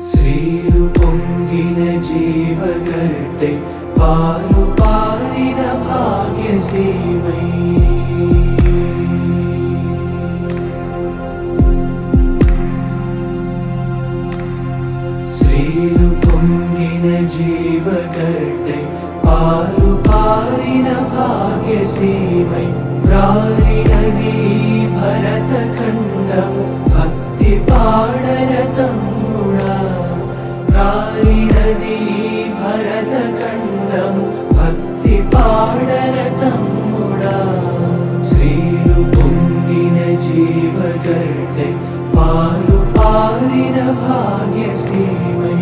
శ్రీలు పొంగిన జీవగడ్డై పాలు పారిన భాగ్యసీమై శ్రీలు పొంగిన జీవగడ్డై పాలు పారిన భాగ్యసీమై వ్రాలినది భరత ఖండము భక్తి పాడర తమ్ముడా వ్రాలినది భరత ఖండము భక్తి పాడర తమ్ముడా శ్రీలు పొంగిన జీవగడ్డై పాలు పారిన భాగ్యసీమై